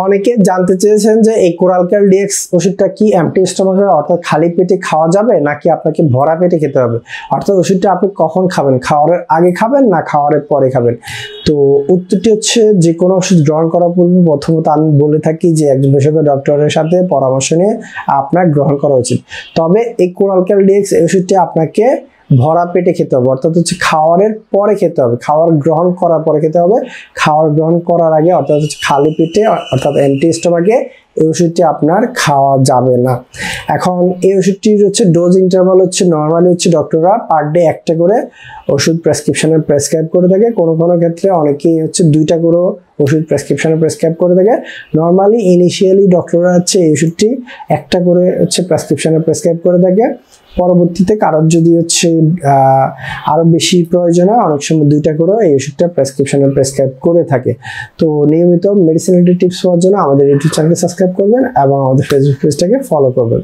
অনেকে জানতে চেয়েছেন যে এই কোরালক্যাল ডিএক্স ওষুধটা কি এমটি স্টমাকে অর্থাৎ খালি পেটে খাওয়া যাবে নাকি আপনাকে ভরা পেটে খেতে হবে, অর্থাৎ ওষুধটা আপনি কখন খাবেন, খাওয়ার আগে খাবেন না খাওয়ার পরে খাবেন। তো উত্তরটি হচ্ছে যে কোনো ওষুধ গ্রহণ করার পূর্বে প্রথমত আমি বলে থাকি যে একজন বিশেষজ্ঞ ডক্টরের সাথে পরামর্শ নিয়ে আপনার গ্রহণ করা উচিত। তবে এই কোরালক্যাল ডিএক্স এই ওষুধটি আপনাকে ভরা পেটে খেতে হবে, অর্থাৎ হচ্ছে খাওয়ারের পরে খেতে হবে, খাওয়ার গ্রহণ করার পরে খেতে হবে। খাওয়ার গ্রহণ করার আগে অর্থাৎ হচ্ছে খালি পেটে অর্থাৎ এমটি স্টমাকে এই ওষুধটি আপনার খাওয়া যাবে না। এখন এই ওষুধটির হচ্ছে ডোজ ইন্টারভাল হচ্ছে নর্মালি হচ্ছে ডক্টররা পার ডে একটা করে ওষুধ প্রেসক্রিপশনে প্রেসক্রাইব করে থাকে, কোনো কোনো ক্ষেত্রে অনেকেই হচ্ছে 2টা করে ওষুধ প্রেসক্রিপশনে প্রেসক্রাইব করে থাকে। নর্মালি ইনিশিয়ালি ডক্টররা হচ্ছে এই ওষুধটি একটা করে হচ্ছে প্রেসক্রিপশনে প্রেসক্রাইব করে থাকে। পরবর্তীতে কারোর যদি হচ্ছে আরো বেশি প্রয়োজন হয় অনেক সময় 2টা করে এই ওষুধটা প্রেসক্রিপশনে প্রেসক্রাইব করে থাকে। তো নিয়মিত মেডিসিন রিলেটেড টিপস পাওয়ার জন্য আমাদের ইউটিউব চ্যানেলকে সাবস্ক্রাইব করবেন এবং আমাদের ফেসবুক পেজটাকে ফলো করবেন।